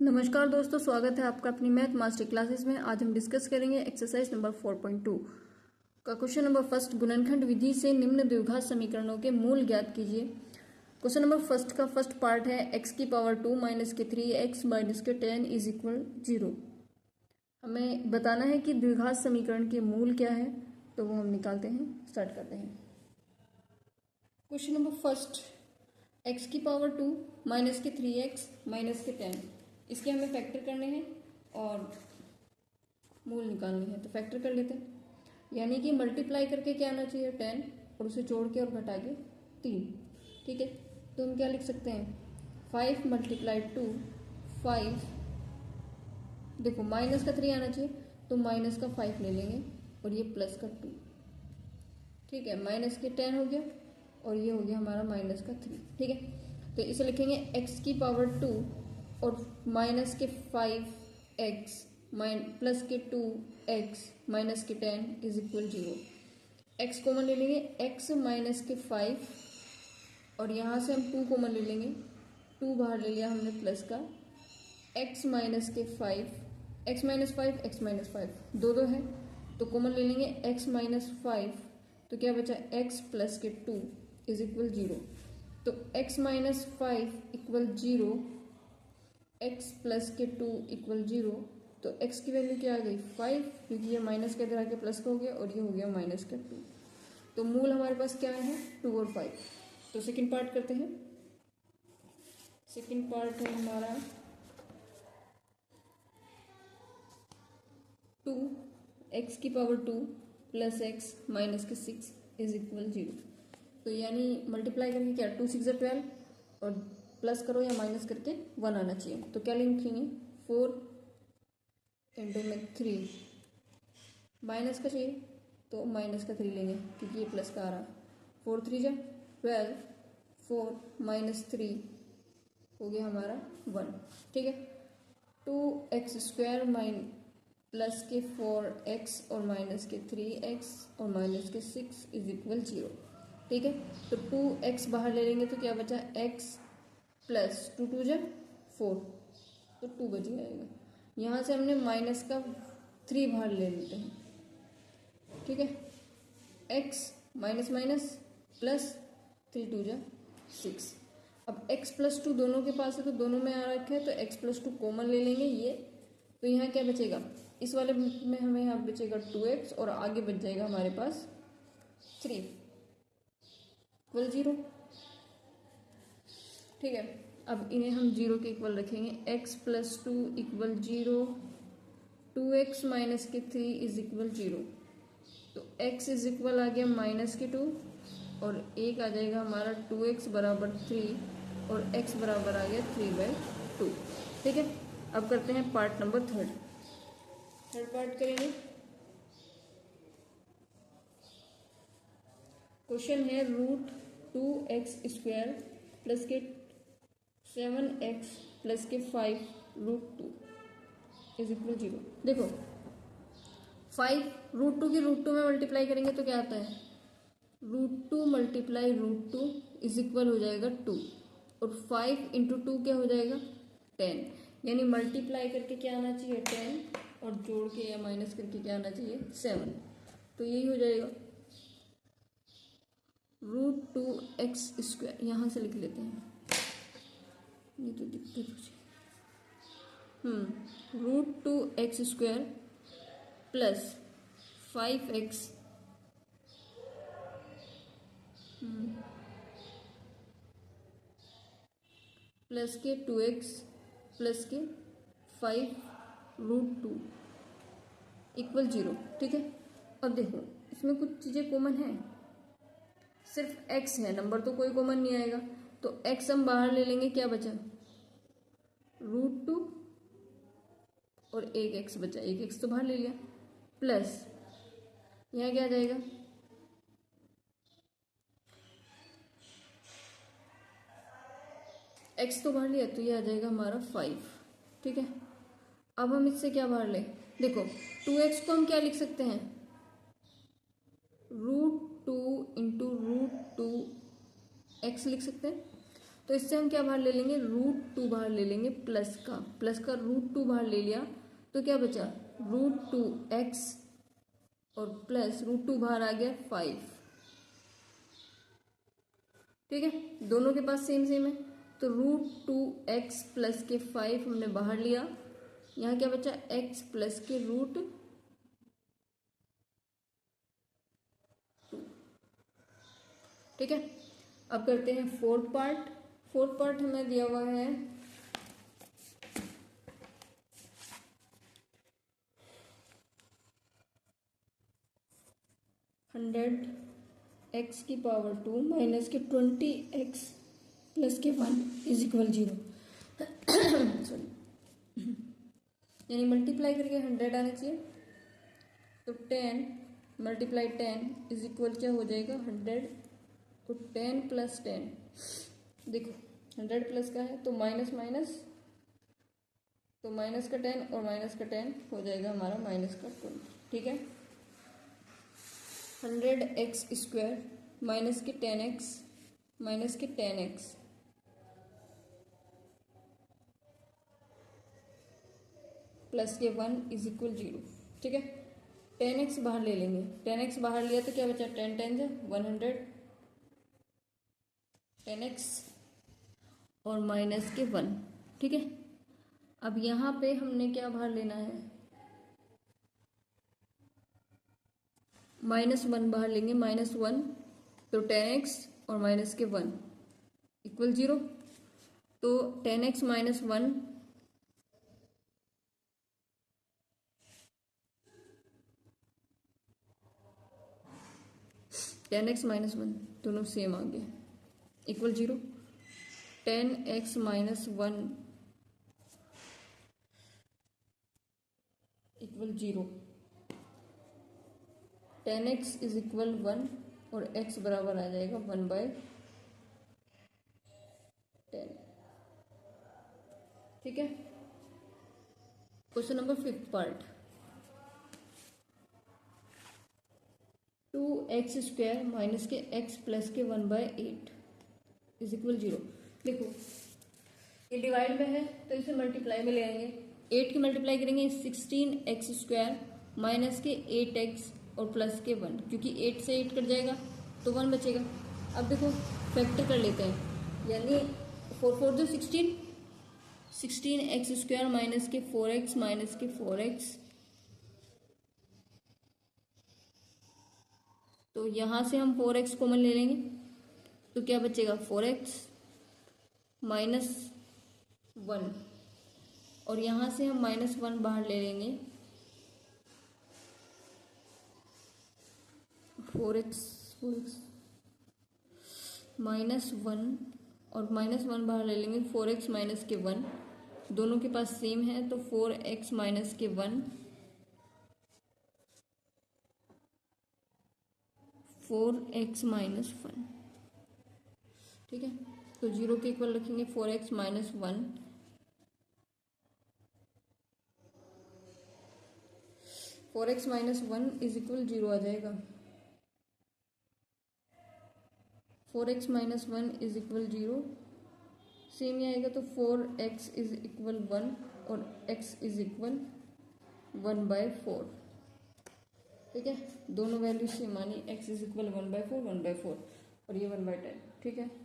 नमस्कार दोस्तों, स्वागत है आपका अपनी मैथ मास्टर क्लासेस में। आज हम डिस्कस करेंगे एक्सरसाइज नंबर 4.2 का क्वेश्चन नंबर फर्स्ट। गुणनखंड विधि से निम्न द्विघात समीकरणों के मूल ज्ञात कीजिए। क्वेश्चन नंबर फर्स्ट का फर्स्ट पार्ट है x की पावर 2 माइनस के 3x माइनस के 10 इज इक्वल 0। हमें बताना है कि द्विघात समीकरण के मूल क्या है, तो वो हम निकालते हैं। स्टार्ट करते हैं। क्वेश्चन नंबर फर्स्ट, x की पावर 2 माइनस के 3x माइनस के 10, इसके हमें फैक्टर करने हैं और मूल निकालनी है। तो फैक्टर कर लेते हैं, यानी कि मल्टीप्लाई करके क्या आना चाहिए 10 और उसे जोड़ के और घटा के 3। ठीक है, तो हम क्या लिख सकते हैं 5 मल्टीप्लाई 2 5। देखो माइनस का 3 आना चाहिए, तो माइनस का 5 ले लेंगे और ये प्लस का 2। ठीक है, माइनस के 10 हो गया और ये हो गया हमारा माइनस का 3। ठीक है, तो इसे लिखेंगे x की पावर 2 और माइनस के 5x प्लस के 2x माइनस के 10 इज इक्वल 0। x कॉमन ले लेंगे, x माइनस के 5 और यहाँ से हम 2 कॉमन ले लेंगे, 2 बाहर ले लिया हमने प्लस का, x माइनस के 5 x माइनस 5 x माइनस 5 दो है, तो कॉमन ले लेंगे x माइनस 5, तो क्या बचा x प्लस के 2 इज इक्वल 0। तो x minus 5 equal 0, x plus के 2 इक्वल 0। तो x की वैल्यू क्या आ गई 5, क्योंकि ये माइनस के इधर आके प्लस का हो गया और ये हो गया माइनस का 2। तो मूल हमारे पास क्या है 2 और 5। तो सेकंड पार्ट करते हैं। सेकंड पार्ट है हमारा 2 x की पावर 2 प्लस x माइनस के 6 इज इक्वल 0। तो यानी मल्टीप्लाई करके क्या 2 6 12 और प्लस करो या माइनस करके 1 आना चाहिए। तो क्या लिखेंगे 4 इंटू में 3, माइनस का चाहिए तो माइनस का 3 लेंगे क्योंकि ये प्लस का आ रहा। 4 3 जा 12, 4 माइनस 3 हो गया हमारा 1। ठीक है, 2x स्क्वायर प्लस के 4x और माइनस के 3x और माइनस के 6 इज इक्वल 0। ठीक है, तो 2x बाहर ले लेंगे तो क्या बचा x प्लस 2 2 जा 4, तो 2 बच जाएगा। यहाँ से हमने माइनस का 3 बाहर ले लेते हैं। ठीक है, x माइनस माइनस प्लस 3 2 जा 6। अब x प्लस 2 दोनों के पास है तो दोनों में आ रखा है, तो x प्लस 2 कॉमन ले लेंगे ये। तो यहाँ क्या बचेगा, इस वाले में हमें यहाँ बचेगा 2x और आगे बच जाएगा हमारे पास 3 इक्वल 0। ठीक है, अब इन्हें हम 0 के इक्वल रखेंगे। x plus 2 equal 0, 2x minus के 3 इज इक्वल 0। तो x इज इक्वल आ गया माइनस के 2 और एक आ जाएगा हमारा 2x बराबर 3 और x बराबर आ गया 3/2। ठीक है, अब करते हैं पार्ट नंबर थर्ड पार्ट करेंगे। क्वेश्चन है रूट 2x स्क्वायर प्लस के 7x प्लस के 5 रूट 2 इज इक्वल 0। देखो 5 रूट 2 की रूट 2 में मल्टीप्लाई करेंगे तो क्या आता है root 2 multiply root 2 is equal हो जाएगा 2 और 5 इंटू 2 क्या हो जाएगा 10। यानी मल्टीप्लाई करके क्या आना चाहिए 10 और जोड़ के या माइनस करके क्या आना चाहिए 7। तो यही हो जाएगा रूट 2x स्क्वायर। यहाँ से लिख लेते हैं, ये तो दिक्कत हो जाए। Root 2x square plus 5x plus के 2x प्लस के 5 रूट 2 इक्वल 0। ठीक है, अब देखो इसमें कुछ चीज़ें कॉमन है, सिर्फ x है, नंबर तो कोई कॉमन नहीं आएगा। तो x हम बाहर ले लेंगे, क्या बचा रूट 2 और एक x बचा, एक x तो बाहर ले लिया, प्लस यहाँ क्या आ जाएगा x तो बाहर लिया तो ये आ जाएगा हमारा 5। ठीक है, अब हम इससे क्या बाहर ले, देखो 2x को हम क्या लिख सकते हैं रूट 2 इंटू रूट 2 x लिख सकते हैं। तो इससे हम क्या बाहर ले लेंगे, √2 बाहर ले लेंगे, प्लस का √2 बाहर ले लिया तो क्या बचा, √2x और प्लस √2 बाहर आ गया 5। ठीक है, दोनों के पास सेम सेम है, तो √2x प्लस के 5 हमने बाहर लिया, यहाँ क्या बचा, x प्लस के √2। ठीक है, अब करते हैं फोर्थ पार्ट हमें दिया हुआ है 100x की पावर 2 माइनस के 20x प्लस के 1 इज इक्वल 0। सॉरी, यानी मल्टीप्लाई करके 100 आना चाहिए, तो 10 मल्टीप्लाई 10 इज इक्वल क्या हो जाएगा 100, तो 10 प्लस 10, देखो 100 प्लस का है तो माइनस माइनस, तो माइनस का 10 और माइनस का 10 हो जाएगा हमारा माइनस का 20। ठीक है, 100x स्क्वायर माइनस के 10x माइनस के 10x प्लस के 1 इज इक्वल 0। ठीक है, 10x बाहर ले लेंगे, 10x बाहर लिया तो क्या बचा, 10 10 जा 100, 10x और माइनस के 1। ठीक है, अब यहाँ पे हमने क्या बाहर लेना है, -1 बाहर लेंगे, -1 तो 10x और माइनस के 1 इक्वल 0, तो 10x माइनस 1 10x माइनस 1 दोनों सेम आ गए equal 0, 10x minus 1 equal 0, 10x is equal 1 और x बराबर आ जाएगा 1/10। ठीक है, question number 5th part, 2x square minus के x प्लस के 1/8 इज इक्वल 0। देखो ये डिवाइड में है तो इसे मल्टीप्लाई में ले आएंगे, 8 की मल्टीप्लाई करेंगे 16x स्क्वायर माइनस के 8x और प्लस के 1, क्योंकि 8 से 8 कट जाएगा तो 1 बचेगा। अब देखो फैक्टर कर लेते हैं, यानी 4 4 जो 16x स्क्वायर माइनस के 4x माइनस के 4x, तो यहाँ से हम 4x कॉमन ले लेंगे तो क्या बचेगा 4x माइनस 1, और यहाँ से हम -1 बाहर ले लेंगे, 4x -1 और -1 बाहर ले लेंगे, 4x माइनस के 1 दोनों के पास सेम है, तो 4x माइनस के 1 4x माइनस 1। ठीक है, तो 0 के इक्वल रखेंगे 4x minus 1, 4x minus 1 is equal 0 आ जाएगा, 4x minus 1 is equal 0 same ही आएगा, तो 4x इज इक्वल 1 और x इज इक्वल 1/4। ठीक है, दोनों वैल्यू सेम मानी, x इज इक्वल 1/4 1/4 और ये 1/10। ठीक है।